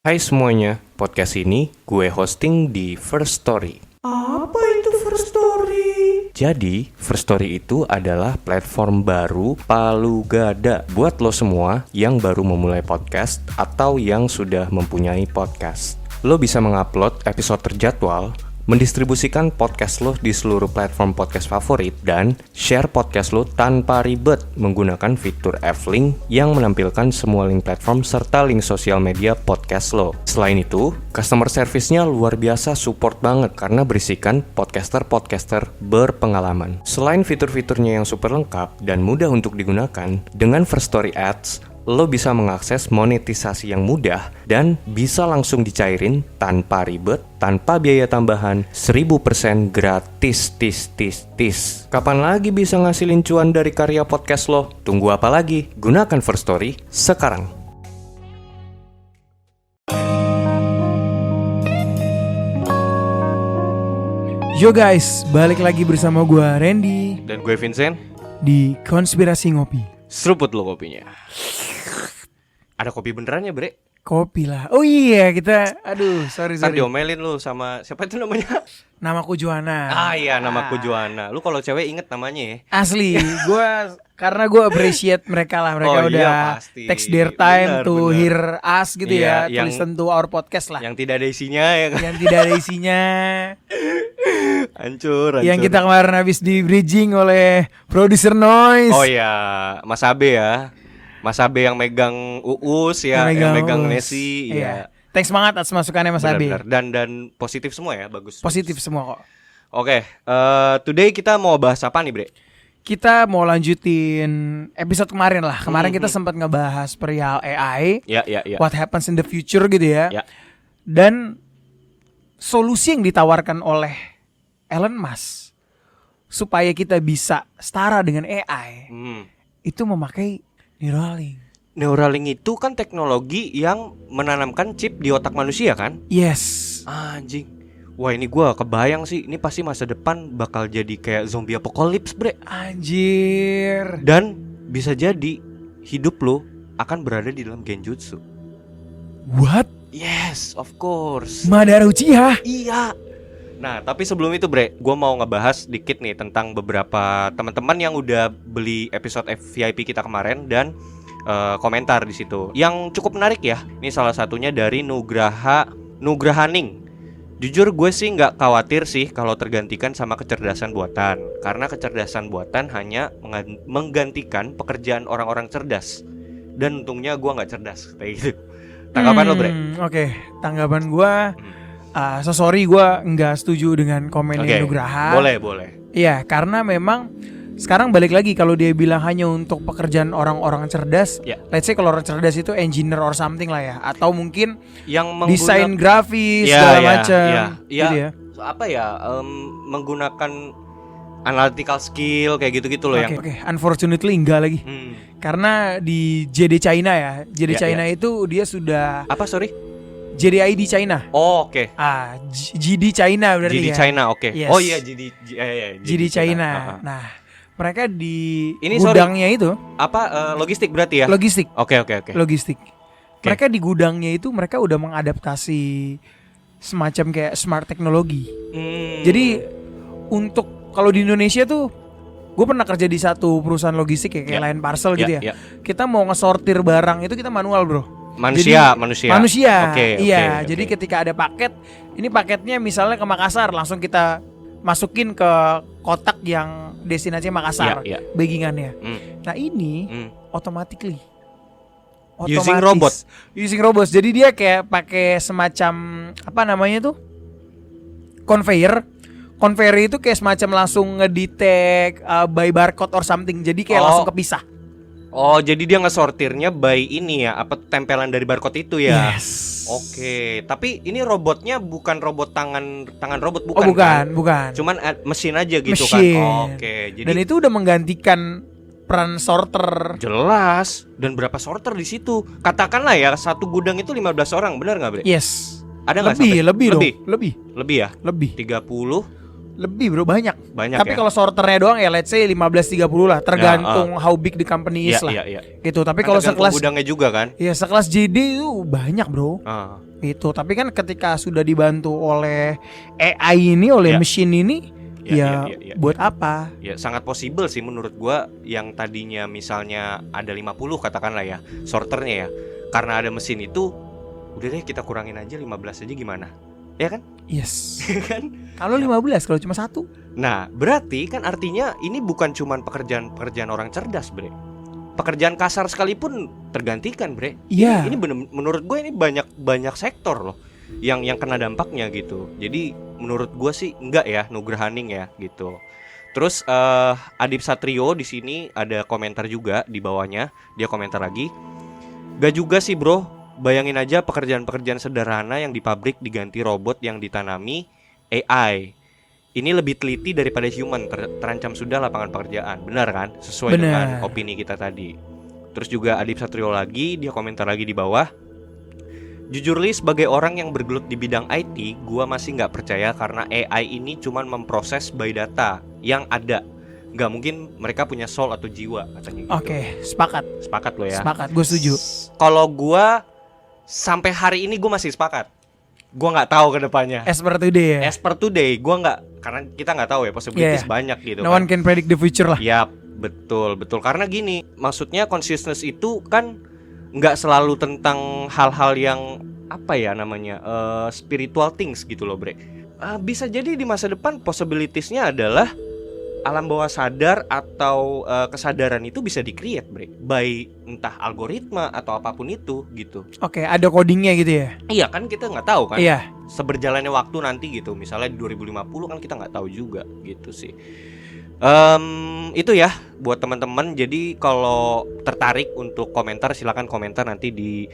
Hai semuanya, podcast ini gue hosting di First Story. Apa itu First Story? Jadi, First Story itu adalah platform baru palu gada buat lo semua yang baru memulai podcast atau yang sudah mempunyai podcast. Lo bisa mengupload episode terjadwal, mendistribusikan podcast lo di seluruh platform podcast favorit, dan share podcast lo tanpa ribet menggunakan fitur F-Link yang menampilkan semua link platform serta link sosial media podcast lo. Selain itu, customer service-nya luar biasa support banget karena berisikan podcaster-podcaster berpengalaman. Selain fitur-fiturnya yang super lengkap dan mudah untuk digunakan, dengan First Story Ads, lo bisa mengakses monetisasi yang mudah dan bisa langsung dicairin tanpa ribet, tanpa biaya tambahan, 1000% gratis, tis. Kapan lagi bisa ngasilin cuan dari karya podcast lo? Tunggu apa lagi? Gunakan First Story sekarang. Yo guys, balik lagi bersama gue Randy Dan gue Vincent. di Konspirasi Ngopi. Seruput lo kopinya. Ada kopi beneran ya, Bre? Kopi lah. Oh iya, kita sorry. Ntar diomelin lu sama siapa itu namanya? Namaku Joanna. Iya, namaku Joanna. Lu kalau cewek inget namanya ya? Asli, karena gue appreciate mereka lah. Mereka udah pasti. takes their time to Bener. hear us gitu Iya, ya, to listen to our podcast lah. Yang tidak ada isinya ya kan? Yang tidak ada isinya. Hancur. Yang kita kemarin habis di bridging oleh producer Noise. Oh iya, Mas Abe ya. Mas Abe yang megang Uus ya, yang megang Uus. Nesi ya. Iya. Thanks banget atas masukannya Mas Abi. Benar. Dan positif semua ya, bagus. Positif semua kok. Oke, today kita mau bahas apa nih, Bre? Kita mau lanjutin episode kemarin lah. Kemarin kita sempat ngebahas perihal AI, Ya. what happens in the future gitu ya. Ya. Dan solusi yang ditawarkan oleh Elon Musk supaya kita bisa setara dengan AI itu memakai Neuralink. Neuralink itu kan teknologi yang menanamkan chip di otak manusia kan? Yes. Anjing. Wah, ini gua kebayang sih, ini pasti masa depan bakal jadi kayak zombie apocalypse, Bre. Anjir. Dan bisa jadi hidup lo akan berada di dalam genjutsu. What? Yes, of course. Madara Uchiha? Iya. Nah, tapi sebelum itu, Bre, gue mau ngebahas dikit nih tentang beberapa teman-teman yang udah beli episode VIP kita kemarin dan komentar di situ. Yang cukup menarik ya. Ini salah satunya dari Nugrahaning. Jujur gue sih nggak khawatir sih kalau tergantikan sama kecerdasan buatan, karena kecerdasan buatan hanya menggantikan pekerjaan orang-orang cerdas. Dan untungnya gue nggak cerdas kayak gitu. Tanggapan lo, Bre? Oke, tanggapan gue. Sorry gue nggak setuju dengan komennya Nugraha. Boleh. Iya, karena memang sekarang balik lagi kalau dia bilang hanya untuk pekerjaan orang-orang cerdas. Let's say kalau orang cerdas itu engineer or something lah ya, atau mungkin yang desain grafis segala macam. Gitu ya. Apa ya? Menggunakan analytical skill kayak gitu-gitu loh yang. Oke. Unfortunately enggak lagi. Karena di JD China ya. JD China itu dia sudah apa, sorry? JDID China. Oh, oke. GD China berarti GD ya. China, oke. Yes. Oh iya, GD China. Nah, mereka di ini gudangnya itu apa logistik berarti ya? Logistik. Oke. Logistik. Mereka di gudangnya itu mereka udah mengadaptasi semacam kayak smart teknologi. Jadi untuk kalau di Indonesia tuh gue pernah kerja di satu perusahaan logistik ya, kayak Lion Parcel gitu ya. Kita mau ngesortir barang itu kita manual, Bro. Manusia. Oke. Jadi ketika ada paket, ini paketnya misalnya ke Makassar, langsung kita masukin ke kotak yang destinasinya Makassar, baggingannya. Nah ini automatically using robot. Jadi dia kayak pakai semacam apa namanya tuh, conveyor itu kayak semacam langsung ngedetect by barcode or something. Jadi kayak langsung kepisah. Oh, jadi dia ngesortirnya by ini ya, apa tempelan dari barcode itu ya? Yes. Oke, tapi ini robotnya bukan robot tangan robot, bukan? Oh, bukan. Cuman mesin aja gitu mesin. Kan? Oke, jadi dan itu udah menggantikan peran sorter. Jelas. Dan berapa sorter di situ? Katakanlah ya, satu gudang itu 15 orang, benar nggak, Bre? Yes. Ada nggak lebih sampai? Lebih ya? Lebih 30 Lebih bro, banyak. Tapi ya? kalau sorternya doang ya let's say 15-30 lah, tergantung how big the company is lah. Gitu. Tapi kalau sekelas gudangnya juga kan? Iya, sekelas JD itu banyak bro. Gitu. Tapi kan ketika sudah dibantu oleh AI ini, oleh mesin ini, buat apa? Ya sangat possible sih menurut gua. Yang tadinya misalnya ada 50 katakanlah ya sorternya ya, karena ada mesin itu, udah deh kita kurangin aja 15 aja gimana? Ya kan? Yes. Kan? Kalau 15, kalau cuma satu. Nah, berarti kan artinya ini bukan cuma pekerjaan orang cerdas, Bre. Pekerjaan kasar sekalipun tergantikan, Bre. Iya. Ini bener, menurut gue ini banyak sektor loh yang kena dampaknya gitu. Jadi menurut gue sih enggak ya, Nugrahaning ya gitu. Terus Adip Satrio di sini ada komentar juga di bawahnya. Dia komentar lagi. Gak juga sih, Bro. Bayangin aja pekerjaan-pekerjaan sederhana yang di pabrik diganti robot yang ditanami AI. Ini lebih teliti daripada human, terancam sudah lapangan pekerjaan. Benar kan? Sesuai dengan opini kita tadi. Terus juga Adip Satrio lagi, dia komentar lagi di bawah. Jujur Li, sebagai orang yang bergelut di bidang IT, gua masih gak percaya karena AI ini cuma memproses by data yang ada. Gak mungkin mereka punya soul atau jiwa katanya gitu. Oke, sepakat. Sepakat lo ya? Sepakat, gue setuju. Kalau gua sampai hari ini gue masih sepakat. Gue nggak tahu ke depannya. As per today ya. As per today, gue nggak, karena kita nggak tahu ya, possibilities banyak gitu. No one can predict the future lah. Ya betul. Karena gini, maksudnya consciousness itu kan nggak selalu tentang hal-hal yang apa ya namanya spiritual things gitu loh, Bre. Bisa jadi di masa depan possibilitiesnya adalah alam bawah sadar atau kesadaran itu bisa di-create, Bre, by entah algoritma atau apapun itu gitu. Oke, ada codingnya gitu ya? Iya kan, kita nggak tahu kan. Iya. Seberjalannya waktu nanti gitu, misalnya di 2050 kan kita nggak tahu juga gitu sih. Itu ya buat teman-teman. Jadi kalau tertarik untuk komentar, silakan komentar nanti di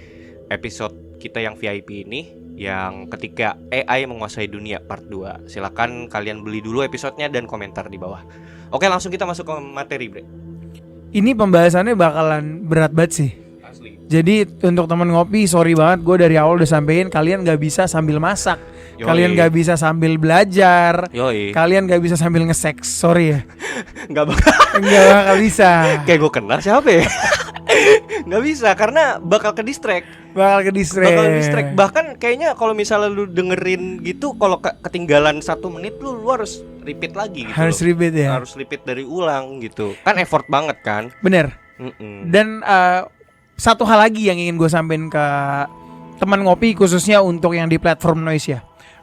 episode kita yang VIP ini, yang ketika AI menguasai dunia part 2. Silakan kalian beli dulu episodenya dan komentar di bawah. Oke, langsung kita masuk ke materi, Bre. Ini pembahasannya bakalan berat banget sih. Asli. Jadi untuk teman ngopi, sorry banget, gue dari awal udah sampein kalian gak bisa sambil masak. Yoi. Kalian gak bisa sambil belajar. Yoi. Kalian gak bisa sambil nge-sex, sorry ya. Gak bakal bisa. Kayak gue kenal siapa ya? Gak bisa, karena bakal ke distract. Bahkan kayaknya kalau misalnya lu dengerin gitu, kalau ketinggalan 1 menit lu harus repeat lagi gitu. Harus repeat ya. Harus repeat dari ulang gitu. Kan effort banget kan. Bener. Dan satu hal lagi yang ingin gue sampein ke teman ngopi, khususnya untuk yang di platform Noise ya.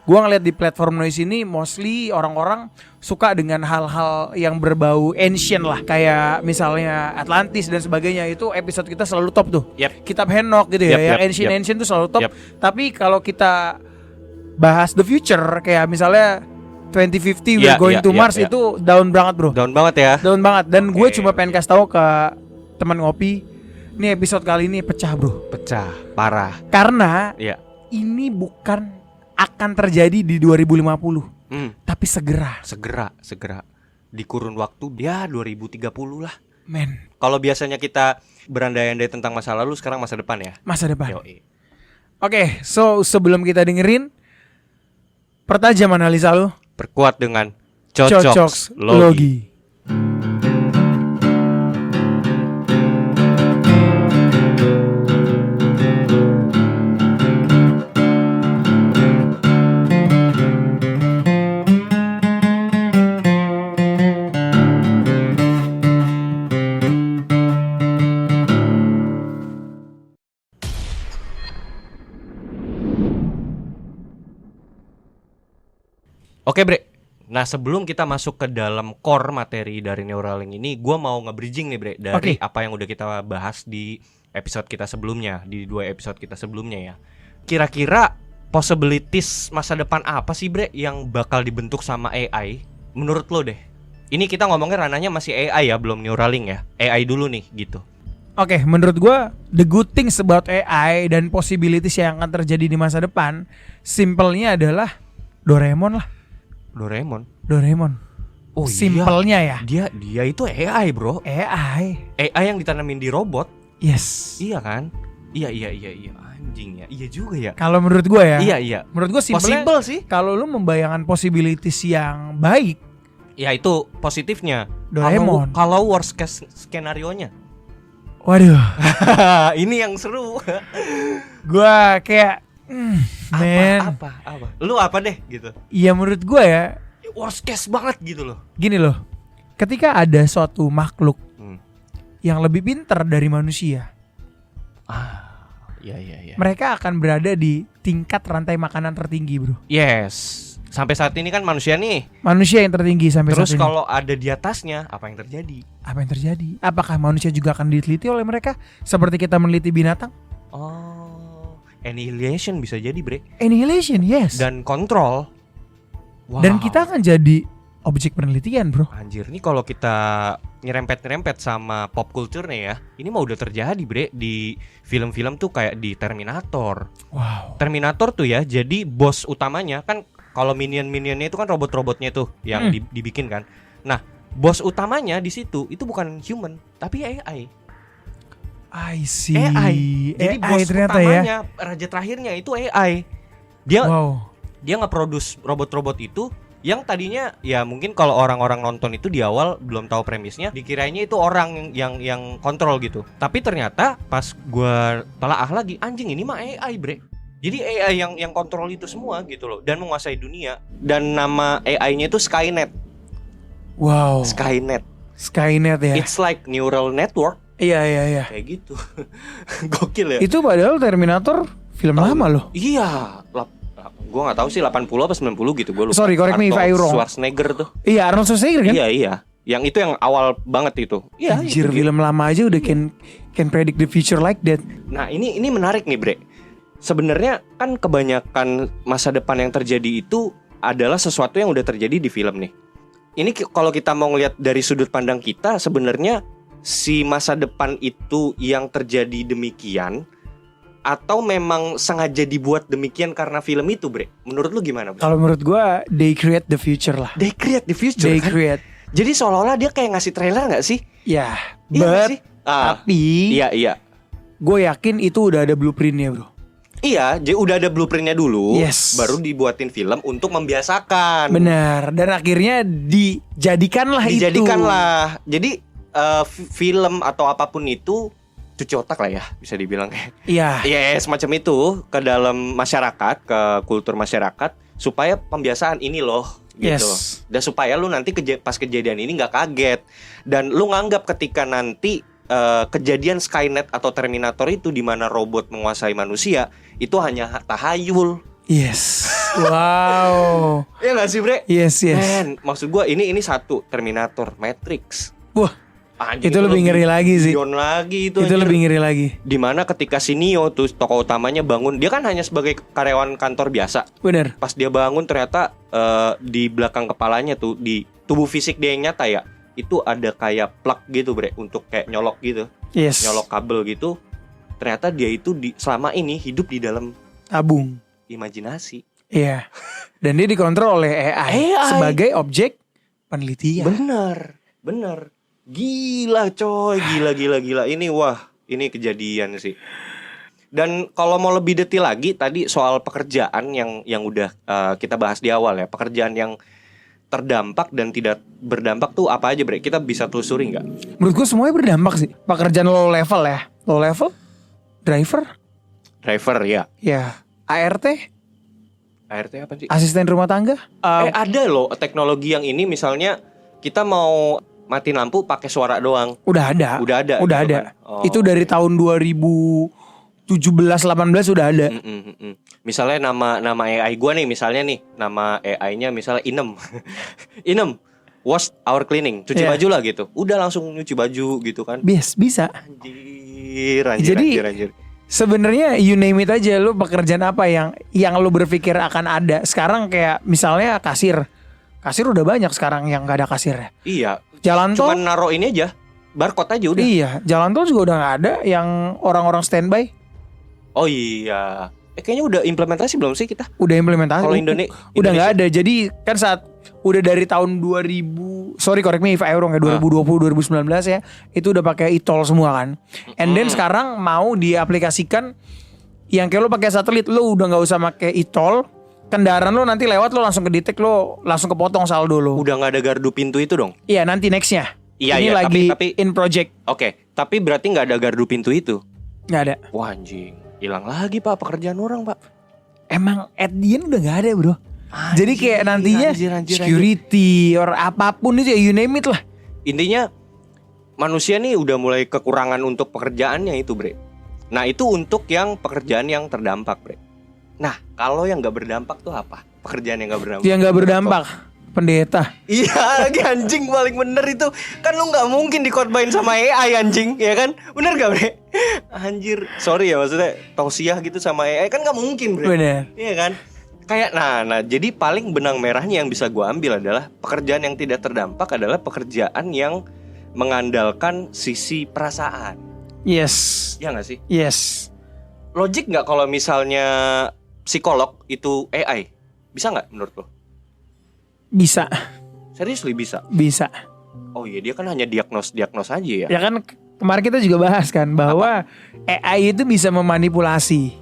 Gue ngeliat di platform Noise ini mostly orang-orang suka dengan hal-hal yang berbau ancient lah, kayak misalnya Atlantis dan sebagainya. Itu episode kita selalu top tuh. Kitab Henok gitu ya, yang ancient tuh selalu top. Tapi kalau kita bahas the future, kayak misalnya 2050 we're going to Mars, itu down banget, bro. Down banget ya. Down banget. Dan gue cuma pengen kasih tahu ke teman ngopi, ini episode kali ini pecah, bro. Pecah, parah. Karena ini bukan akan terjadi di 2050, tapi segera di kurun waktu 2030 lah, men. Kalau biasanya kita berandai-andai tentang masa lalu, sekarang masa depan ya. Masa depan. Oke, so sebelum kita dengerin, pertajam analisa lu, perkuat dengan Cocok Logi. Oke, Bre. Nah, sebelum kita masuk ke dalam core materi dari Neuralink ini, gue mau nge-bridging nih, Bre, dari apa yang udah kita bahas di episode kita sebelumnya, di 2 episode kita sebelumnya ya. Kira-kira possibilities masa depan apa sih, Bre, yang bakal dibentuk sama AI? Menurut lo deh. Ini kita ngomongnya ranahnya masih AI ya, belum Neuralink ya. AI dulu nih, gitu. Oke, menurut gue the good things about AI dan possibilities yang akan terjadi di masa depan, simpelnya adalah Doraemon lah. Doraemon. Oh, simpelnya ya. Dia itu AI, bro. AI yang ditanamin di robot. Yes. Iya kan? Iya anjing ya. Iya juga ya. Kalau menurut gue ya. Iya. Menurut gue simpelnya Possible sih. kalau lu membayangkan possibilities yang baik, Ya itu positifnya. Doraemon. Kalau worst case skenario-nya. Waduh. Ini yang seru. Gue kayak man. Apa? Lu apa deh gitu. Iya menurut gue ya Worst case banget gitu loh. gini loh. Ketika ada suatu makhluk yang lebih pintar dari manusia, Iya. mereka akan berada di tingkat rantai makanan tertinggi, bro. Yes. Sampai saat ini kan manusia nih. Manusia yang tertinggi sampai Terus saat ini. kalau ada di atasnya, apa yang terjadi? Apa yang terjadi? Apakah manusia juga akan diteliti oleh mereka seperti kita meneliti binatang? Oh, annihilation bisa jadi, Bre. Annihilation, yes. Dan kontrol. Wow. Dan kita akan jadi objek penelitian, bro. Anjir, nih kalau kita nyerempet-nyerempet sama pop culture-nya ya, ini mah udah terjadi, Bre, di film-film tuh kayak di Terminator. Wow. Terminator tuh ya, jadi bos utamanya kan kalau minion-minionnya itu kan robot-robotnya tuh yang dibikin kan. Nah, bos utamanya di situ itu bukan human, tapi AI. I see. AI. Jadi bos ternyata utamanya, raja terakhirnya itu AI. Dia Wow. dia nge-produce robot-robot itu yang tadinya ya mungkin kalau orang-orang nonton itu di awal belum tahu premisnya, dikiranya itu orang yang kontrol gitu. Tapi ternyata pas gua telaah lagi, anjing ini mah AI, Bre. Jadi AI yang kontrol itu semua gitu loh dan menguasai dunia. Dan nama AI-nya itu Skynet. Wow. Skynet. Skynet ya. It's like neural network Iya. kayak gitu. Gokil ya. Itu padahal Terminator film lama loh. Iya, gue nggak tahu sih 80 apa 90 gitu, gue lupa. Sorry, correct me if I wrong. Schwarzenegger tuh. Iya, Arnold Schwarzenegger kan? Iya. Yang itu yang awal banget itu. Iya. Anjir, itu film lama aja udah can predict the future like that. Nah, ini menarik nih, Bre. Sebenarnya kan kebanyakan masa depan yang terjadi itu adalah sesuatu yang udah terjadi di film nih. Ini kalau kita mau ngelihat dari sudut pandang kita, sebenarnya si masa depan itu yang terjadi demikian atau memang sengaja dibuat demikian karena film itu, Bre? Menurut lu gimana, Bre? Kalau menurut gua they create the future lah. They create the future. They kan? create. Jadi seolah-olah dia kayak ngasih trailer nggak sih? Ya, Iya nggak but sih? Ah, tapi iya. gue yakin itu udah ada blueprintnya, bro. Iya, jadi udah ada blueprintnya dulu, Yes. baru dibuatin film untuk membiasakan. Benar. Dan akhirnya dijadikanlah itu. Dijadikanlah. Jadi film atau apapun itu cuci otak lah ya, bisa dibilang. Iya. Iya, semacam itu ke dalam masyarakat, ke kultur masyarakat supaya pembiasaan ini loh gitu. Yes. Dan supaya lu nanti pas kejadian ini nggak kaget dan lu nganggap ketika nanti kejadian Skynet atau Terminator itu di mana robot menguasai manusia itu hanya tahayul. Yes. Wow. Iya nggak sih, Bre? Yes. Men, maksud gua ini satu Terminator, Matrix. Wah, Anjing, itu lebih ngeri lagi sih. beyond lagi itu. Itu anjir. lebih ngeri lagi. Dimana ketika si Neo tuh tokoh utamanya bangun, dia kan hanya sebagai karyawan kantor biasa. Bener. Pas dia bangun ternyata di belakang kepalanya tuh, di tubuh fisik dia yang nyata ya, itu ada kayak plug gitu, Bre, untuk kayak nyolok gitu. Yes. Nyolok kabel gitu. Ternyata dia itu selama ini hidup di dalam Tabung. imajinasi. Iya. Dan dia dikontrol oleh AI. Sebagai objek penelitian. Bener. Gila coy, gila. Ini ini kejadian sih. Dan kalau mau lebih detail lagi tadi soal pekerjaan yang udah kita bahas di awal ya, pekerjaan yang terdampak dan tidak berdampak tuh apa aja, Bre? Kita bisa telusuri nggak? Menurut gue semuanya berdampak sih. Pekerjaan low level ya. Low level, driver, Ya. ya. ART, ART apa sih? asisten rumah tangga. Ada loh teknologi yang ini, misalnya kita mau mati lampu pakai suara doang. Udah ada. Udah ada. Udah gitu ada. kan? Oh. Itu dari tahun 2017-18 udah ada. Misalnya nama AI gua nih, misalnya nih nama AI-nya misalnya Inem. Inem, wash our cleaning, cuci Yeah. baju lah gitu. Udah langsung nyuci baju gitu kan. Bisa. Anjir. Jadi, sebenarnya you name it aja, lu pekerjaan apa yang lu berpikir akan ada. Sekarang kayak misalnya kasir udah banyak sekarang yang nggak ada kasirnya. Iya. Jalan tol, Cuman naro ini aja, barcode aja udah. iya, jalan tol juga udah nggak ada yang orang-orang standby. Oh iya. Kayaknya udah implementasi belum sih kita? Udah implementasi. Kalau udah nggak ada. Jadi kan saat udah dari tahun 2000, sorry correct me if I wrong ya, 2020 2019 ya, itu udah pakai e-toll semua kan. And then sekarang mau diaplikasikan yang kayak lo pakai satelit, lo udah nggak usah pakai e-toll. Kendaraan lo nanti lewat, lo langsung kedetek, lo langsung kepotong saldo lo. Udah nggak ada gardu pintu itu dong? Iya, nanti nextnya. Iya, ini lagi tapi in project. Oke, tapi berarti nggak ada gardu pintu itu? Nggak ada. Wah anjing, hilang lagi Pak pekerjaan orang Pak. Emang at the end udah nggak ada bro. Jadi kayak nantinya security or apapun itu ya, you name it lah. Intinya manusia nih udah mulai kekurangan untuk pekerjaannya itu bre. Nah itu untuk yang pekerjaan yang terdampak bre. Nah kalau yang nggak berdampak tuh apa? Pekerjaan yang nggak berdampak. Yang nggak berdampak, pendeta. Iya lagi anjing paling bener itu. Kan lu gak mungkin dikotbain sama AI anjing. Ya kan? Bener gak bre? Anjir. Sorry ya maksudnya tausiah gitu sama AI kan gak mungkin bre. Bener. Iya kan? Kayak nah jadi paling benang merahnya yang bisa gue ambil adalah pekerjaan yang tidak terdampak adalah pekerjaan yang mengandalkan sisi perasaan. Yes. Ya gak sih? Yes. Logik gak kalau misalnya psikolog itu AI? Bisa gak menurut lo? Bisa. Seriously bisa? Bisa. Oh iya dia kan hanya diagnos aja ya. Ya kan kemarin kita juga bahas kan bahwa AI itu bisa memanipulasi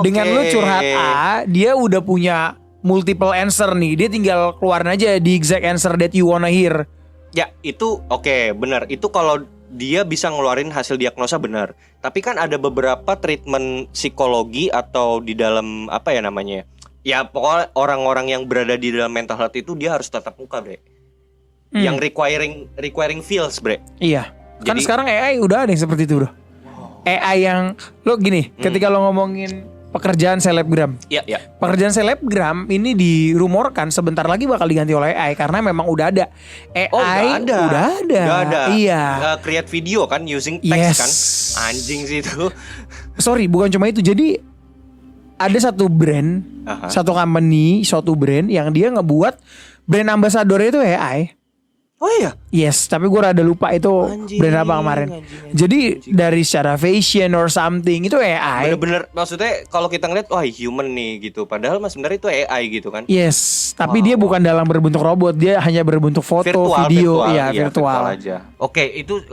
dengan lu curhat A, dia udah punya multiple answer nih. Dia tinggal keluarin aja the exact answer that you wanna hear. Ya itu oke, benar. Itu kalau dia bisa ngeluarin hasil diagnosa benar. Tapi kan ada beberapa treatment psikologi atau di dalam apa ya namanya? Ya pokoknya orang-orang yang berada di dalam mental health itu dia harus tatap muka bre. Yang requiring feels bre. Iya. Kan Jadi, sekarang AI udah ada yang seperti itu bro. AI yang lo gini, ketika lo ngomongin pekerjaan selebgram. Iya. Pekerjaan selebgram ini dirumorkan sebentar lagi bakal diganti oleh AI karena memang udah ada. AI udah ada. Iya. Create video kan using text kan. Anjing sih itu. Sorry, bukan cuma itu. Jadi ada satu brand, satu company, suatu brand yang dia ngebuat brand ambassador itu AI. Oh iya? Yes, tapi gue rada lupa itu brand apa kemarin. Jadi dari secara fashion or something itu AI. Bener-bener maksudnya kalau kita ngeliat wah human nih gitu. Padahal mas sebenarnya itu AI gitu kan. Yes, tapi dia bukan dalam berbentuk robot. Dia hanya berbentuk foto, video. Virtual aja. Oke, itu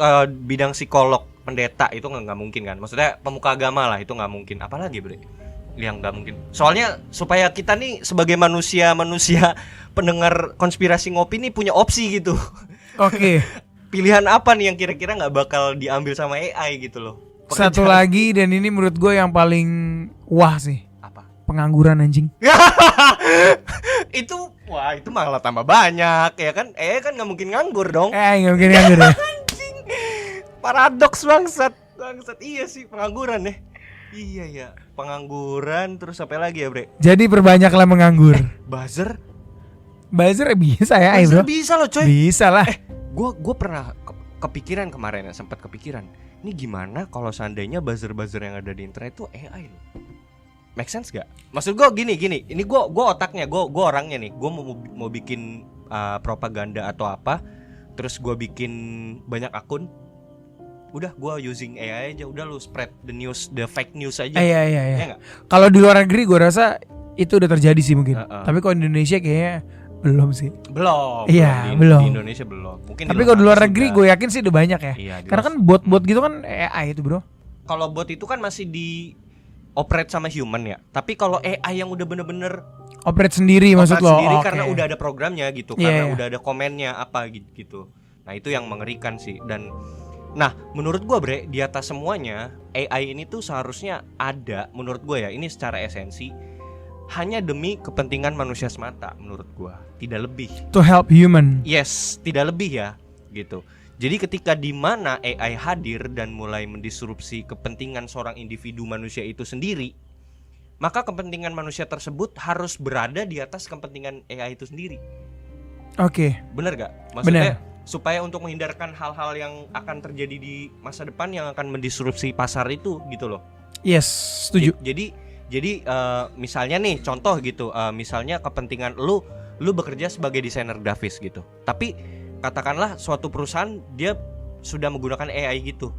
bidang psikolog, pendeta itu nggak mungkin kan. Maksudnya pemuka agama lah itu nggak mungkin. Apalagi bre? Yang nggak mungkin. Soalnya supaya kita nih sebagai manusia pendengar konspirasi ngopi nih punya opsi gitu. Oke. Pilihan apa nih yang kira-kira nggak bakal diambil sama AI gitu loh? Satu lagi dan ini menurut gue yang paling wah sih. Apa? Pengangguran anjing. itu malah tambah banyak ya kan? Kan nggak mungkin nganggur dong. Nggak mungkin nganggur ya. Anjing. Paradoks bangsat. Iya sih pengangguran ya. Iya ya, pengangguran terus apa lagi ya bre? Jadi perbanyaklah menganggur. Buzzer bisa ya, bro? Bisa loh coy. Bisa lah. Gue pernah kepikiran kemarin ya, sempat kepikiran. Ini gimana kalau seandainya buzzer yang ada di internet itu AI loh? Make sense gak? Maksud gue gini. Ini gue otaknya, gue orangnya nih. Gue mau bikin propaganda atau apa, terus gue bikin banyak akun. Udah gue using AI aja, udah lu spread the fake news aja. Iya. Kalau di luar negeri gue rasa itu udah terjadi sih mungkin. Tapi kalau di Indonesia kayaknya belum sih. Belum. Iya, belum. Di Indonesia belum. Mungkin. Tapi kalau di luar negeri gue yakin sih udah banyak ya. Iya, karena kan bot gitu kan AI itu bro. Kalau bot itu kan masih di operate sama human ya. Tapi kalau AI yang udah bener-bener operate sendiri maksud lo. Sendiri karena udah ada programnya gitu, karena udah ada komennya apa gitu. Nah itu yang mengerikan sih. Dan nah, menurut gue bre, di atas semuanya AI ini tuh seharusnya ada, menurut gue ya, ini secara esensi hanya demi kepentingan manusia semata, menurut gue, tidak lebih. To help human. Yes, tidak lebih ya, gitu. Jadi ketika di mana AI hadir dan mulai mendisrupsi kepentingan seorang individu manusia itu sendiri, maka kepentingan manusia tersebut harus berada di atas kepentingan AI itu sendiri. Oke. Bener gak? Maksudnya supaya untuk menghindarkan hal-hal yang akan terjadi di masa depan yang akan mendisrupsi pasar itu gitu loh. Yes, setuju. Jadi misalnya nih contoh gitu, misalnya kepentingan lu bekerja sebagai desainer grafis gitu. Tapi katakanlah suatu perusahaan dia sudah menggunakan AI gitu.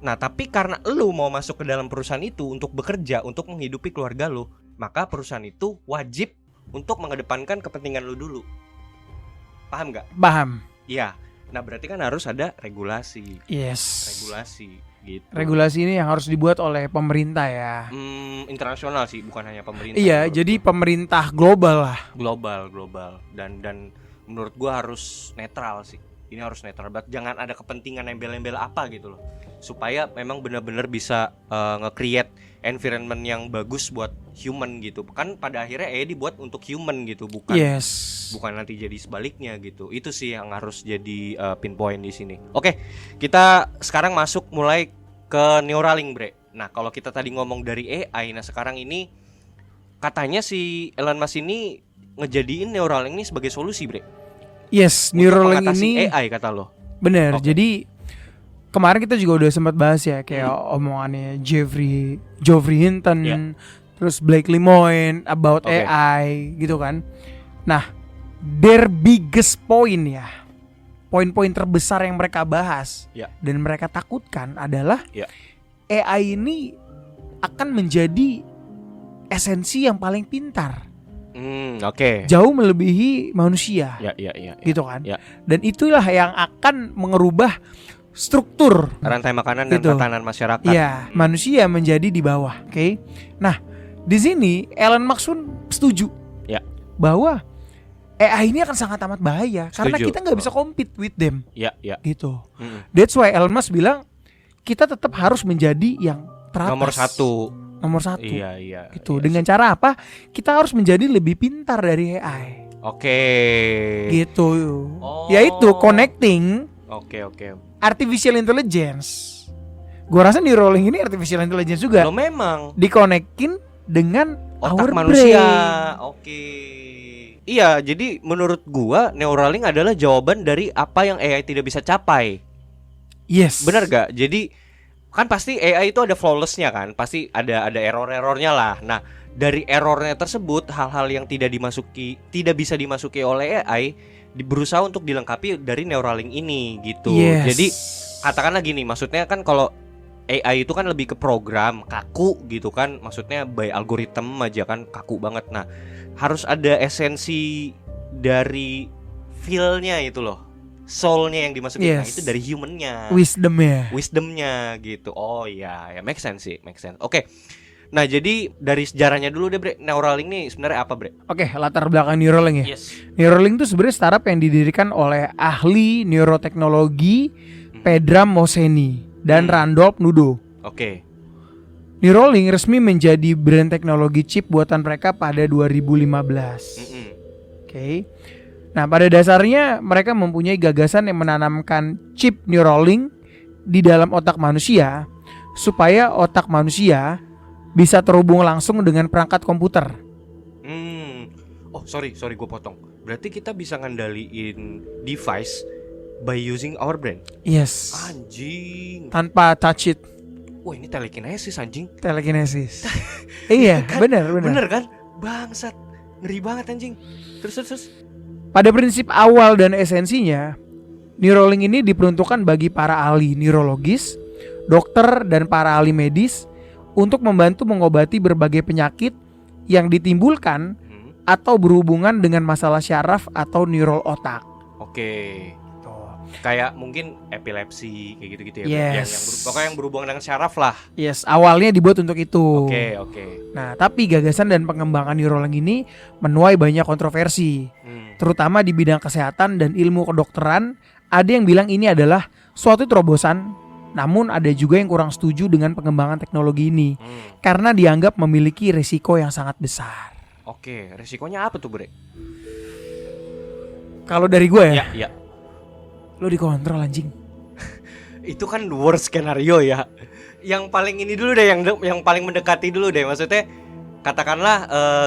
Nah, tapi karena lu mau masuk ke dalam perusahaan itu untuk bekerja, untuk menghidupi keluarga lu, maka perusahaan itu wajib untuk mengedepankan kepentingan lu dulu. Paham nggak? Paham. Iya. Nah, berarti kan harus ada regulasi. Yes. Regulasi gitu. Regulasi ini yang harus dibuat oleh pemerintah ya. Internasional sih, bukan hanya pemerintah. Iya, jadi pemerintah global lah. Global dan menurut gua harus netral sih. Ini harus netral banget. Jangan ada kepentingan embel-embel apa gitu loh. Supaya memang benar-benar bisa nge-create environment yang bagus buat human gitu. Kan pada akhirnya dibuat untuk human gitu, bukan nanti jadi sebaliknya gitu. Itu sih yang harus jadi pinpoint di sini. Oke, kita sekarang masuk mulai ke Neuralink, Bre. Nah, kalau kita tadi ngomong dari AI, nah sekarang ini katanya si Elon Musk ini ngejadiin Neuralink ini sebagai solusi, Bre. Yes, Neuralink ini AI kata lo. Bener. Jadi kemarin kita juga udah sempat bahas ya kayak omongannya Geoffrey Hinton, terus Blake Lemoine about AI gitu kan. Nah, their biggest point ya, poin-poin terbesar yang mereka bahas dan mereka takutkan adalah AI ini akan menjadi esensi yang paling pintar. Jauh melebihi manusia. Gitu kan. Dan itulah yang akan mengubah struktur rantai makanan dan tatanan masyarakat. Iya, manusia menjadi di bawah. Oke. Nah, di sini Elon Musk pun setuju bahwa AI ini akan sangat amat bahaya karena kita nggak bisa compete with them. Gitu. That's why Elon Musk bilang kita tetap harus menjadi yang teratas. Nomor satu. Iya. Gitu. Dengan cara apa? Kita harus menjadi lebih pintar dari AI. Gitu. Yaitu connecting. Artificial intelligence. Gua rasa Neuralink ini artificial intelligence juga. Lo memang dikonekin dengan otak manusia. Iya, jadi menurut gua Neuralink adalah jawaban dari apa yang AI tidak bisa capai. Yes. Benar gak? Jadi kan pasti AI itu ada flawless-nya kan, pasti ada error-errornya lah. Nah, dari errornya tersebut, hal-hal yang tidak bisa dimasuki oleh AI berusaha untuk dilengkapi dari Neuralink ini gitu. Jadi katakanlah gini, maksudnya kan kalau AI itu kan lebih ke program kaku gitu kan, maksudnya by algoritma aja kan kaku banget. Nah, harus ada esensi dari feel-nya itu loh, soul-nya yang dimasukin. Nah, itu dari human-nya, wisdomnya gitu. Oh ya, make sense sih, make sense. Oke. Nah, jadi dari sejarahnya dulu deh, Bre. Neuralink nih sebenarnya apa, Bre? Oke, latar belakang Neuralink ya. Neuralink itu sebenarnya startup yang didirikan oleh ahli neuroteknologi Pedram Moseni dan Randolph Nudo. Neuralink resmi menjadi brand teknologi chip buatan mereka pada 2015. Nah, pada dasarnya mereka mempunyai gagasan yang menanamkan chip Neuralink di dalam otak manusia supaya otak manusia bisa terhubung langsung dengan perangkat komputer. Oh, sorry gue potong. Berarti kita bisa ngandaliin device by using our brain. Yes. Anjing. Tanpa touch it. Wah, ini telekinesis anjing. Telekinesis. Iya, kan? benar kan? Bangsat. Ngeri banget anjing. Terus. Pada prinsip awal dan esensinya, Neuralink ini diperuntukkan bagi para ahli neurologis, dokter dan para ahli medis untuk membantu mengobati berbagai penyakit yang ditimbulkan atau berhubungan dengan masalah syaraf atau neural otak. Kayak mungkin epilepsi kayak gitu-gitu ya. Pokoknya yang berhubungan dengan syaraf lah. Yes, awalnya dibuat untuk itu. Oke. Nah, tapi gagasan dan pengembangan Neuralink ini menuai banyak kontroversi. Terutama di bidang kesehatan dan ilmu kedokteran. Ada yang bilang ini adalah suatu terobosan. Namun ada juga yang kurang setuju dengan pengembangan teknologi ini karena dianggap memiliki risiko yang sangat besar. Risikonya apa tuh, Bre? Kalau dari gue ya. Iya. Lo dikontrol anjing. Itu kan worst skenario ya. Yang paling ini dulu deh, yang paling mendekati dulu deh. Maksudnya katakanlah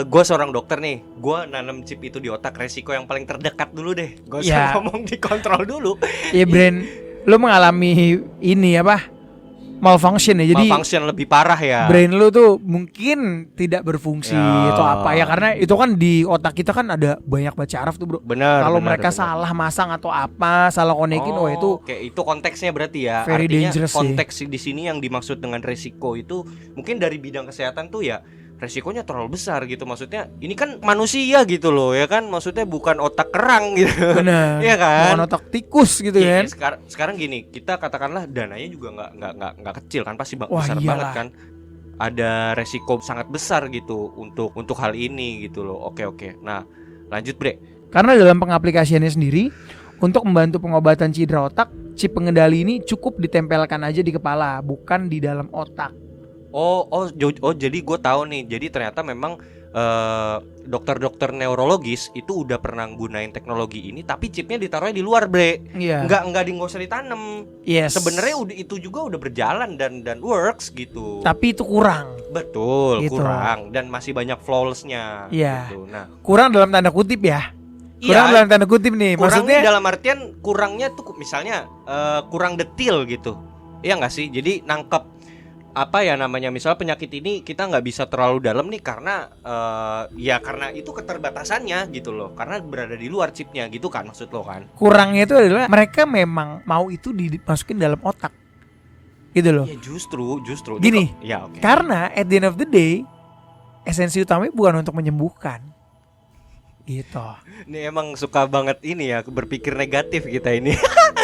gue seorang dokter nih, gue nanam chip itu di otak, resiko yang paling terdekat dulu deh. Gak usah ngomong dikontrol dulu. Iya, Bren. Lo mengalami ini apa? malfunction ya. Jadi malfunction lebih parah ya. brain lu tuh mungkin tidak berfungsi Ya. atau apa ya, karena itu kan di otak kita kan ada banyak baca syaraf tuh bro. Benar. Kalau benar, mereka benar. salah masang atau apa, salah konekin, wah itu Oke, itu konteksnya berarti ya. very Artinya dangerous sih. konteks di sini yang dimaksud dengan resiko itu mungkin dari bidang kesehatan tuh ya resikonya terlalu besar gitu. Maksudnya ini kan manusia gitu loh ya kan. Maksudnya bukan otak kerang gitu. benar. Iya kan? Bukan otak tikus gitu Iya, kan. sekarang gini, kita katakanlah dananya juga nggak kecil kan, pasti Wah, besar iyalah. banget kan. Ada resiko sangat besar gitu untuk hal ini gitu loh. Oke. Nah, lanjut Bre. Karena dalam pengaplikasiannya sendiri, untuk membantu pengobatan cedera otak, chip pengendali ini cukup ditempelkan aja di kepala, bukan di dalam otak. Jadi gue tahu nih. Jadi ternyata memang dokter-dokter neurologis itu udah pernah gunain teknologi ini, tapi chipnya ditaruhnya di luar Bre. Iya. Nggak usah ditanam. Yes. Sebenarnya itu juga udah berjalan dan works gitu. Tapi itu kurang. Betul, Gitu. kurang dan masih banyak flawless-nya. Iya. Gitu. Nah, Kurang dalam tanda kutip ya. Kurang dalam tanda kutip nih. kurangnya Maksudnya dalam artian kurangnya tuh misalnya kurang detail gitu. Iya nggak sih? Jadi nangkep apa ya namanya, misalnya penyakit ini kita nggak bisa terlalu dalam nih karena ya karena itu keterbatasannya gitu loh, karena berada di luar chipnya gitu kan, maksud lo kan? kurangnya itu adalah mereka memang mau itu dimasukin dalam otak. Gitu loh. Ya justru Gini. ya oke. Karena at the end of the day, esensi utamanya bukan untuk menyembuhkan. Gitu. Ini emang suka banget ini ya, berpikir negatif kita ini.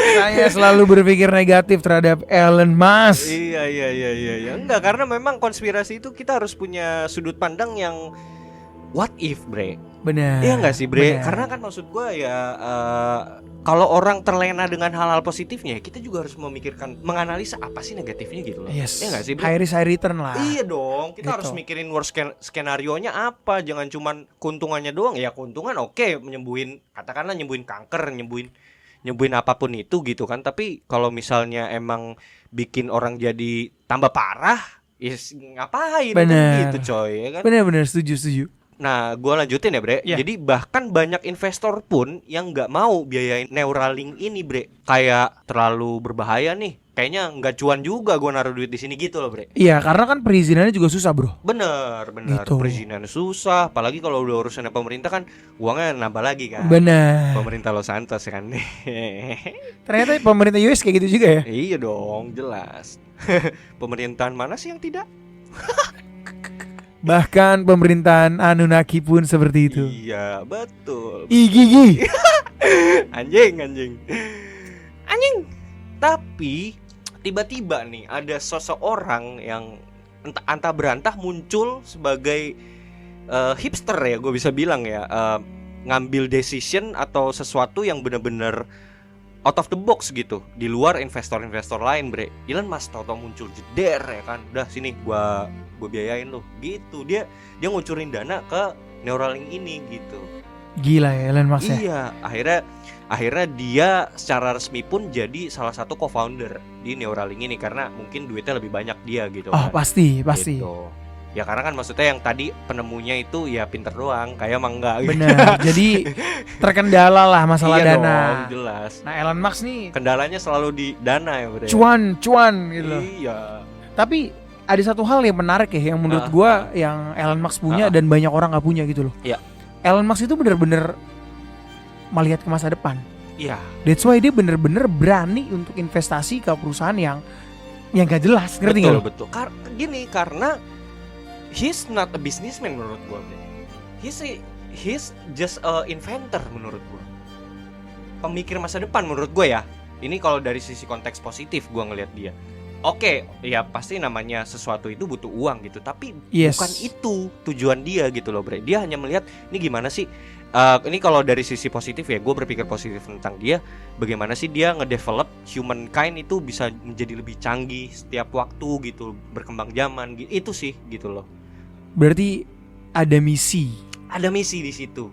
Saya selalu berpikir negatif terhadap Elon Musk. Iya. Enggak, karena memang konspirasi itu kita harus punya sudut pandang yang what if, Bre. Benar. Iya enggak sih, Bre? Benar. Karena kan maksud gua ya kalau orang terlena dengan hal-hal positifnya, kita juga harus memikirkan, menganalisa apa sih negatifnya gitu loh. Yes. Iya enggak sih, Bre? High risk high return lah. Iya dong, kita Gitu. harus mikirin worst skenario-nya apa, jangan cuman keuntungannya doang. Ya keuntungan oke, katakanlah nyembuhin kanker, nyembuhin apapun itu gitu kan. Tapi kalau misalnya emang bikin orang jadi tambah parah, ya ngapain kan Bener. gitu coy, ya kan? Benar-benar setuju. Nah, gue lanjutin ya Bre. Iya. Jadi bahkan banyak investor pun yang nggak mau biayain Neuralink ini Bre. Kayak terlalu berbahaya nih. Kayaknya nggak cuan juga gue naruh duit di sini gitu loh Bre. Iya, karena kan perizinannya juga susah, Bro. Bener. Gitu. Perizinan susah. Apalagi kalau udah urusannya pemerintah kan uangnya nambah lagi kan. Benar. Pemerintah Los Santos kan. Ternyata pemerintah US kayak gitu juga ya. Iya dong, jelas. Pemerintahan mana sih yang tidak? Bahkan pemerintahan Anunnaki pun seperti itu. Iya, betul. Gigi. Anjing. Tapi tiba-tiba nih ada seseorang yang entah berantah muncul sebagai hipster ya, gue bisa bilang ya, ngambil decision atau sesuatu yang benar-benar out of the box gitu, di luar investor-investor lain Bre. Elon Musk tau-tau muncul jeder ya kan, udah sini gua biayain lo gitu. Dia ngucurin dana ke Neuralink ini gitu. Gila ya Elon Musk ya. Iya, akhirnya dia secara resmi pun jadi salah satu co-founder di Neuralink ini karena mungkin duitnya lebih banyak dia gitu Oh, kan. pasti. Gitu. Ya karena kan maksudnya yang tadi penemunya itu ya pinter doang, kayak emang enggak gitu. Benar. Jadi terkendala lah masalah Iya dana. dong, jelas. Nah, Elon Musk nih Kendalanya selalu di dana ya Bre. cuan gitu loh. Iya. Tapi ada satu hal yang menarik ya, yang menurut gua yang Elon Musk punya dan banyak orang nggak punya gitu loh. Iya. Elon Musk itu benar-benar melihat ke masa depan. Iya. That's why dia benar-benar berani untuk investasi ke perusahaan yang gak jelas, ngerti nggak lo? Betul. Karena he's not a businessman menurut gua. He's just a inventor menurut gua. Pemikir masa depan menurut gua ya. Ini kalau dari sisi konteks positif gua ngelihat dia. Oke, ya pasti namanya sesuatu itu butuh uang gitu, tapi Yes. bukan itu tujuan dia gitu loh, Bre. Dia hanya melihat ini gimana sih. Ini kalau dari sisi positif ya, gue berpikir positif tentang dia. Bagaimana sih dia ngedevelop humankind itu bisa menjadi lebih canggih setiap waktu gitu, berkembang zaman gitu. Itu sih gitu loh. Berarti ada misi. Ada misi di situ.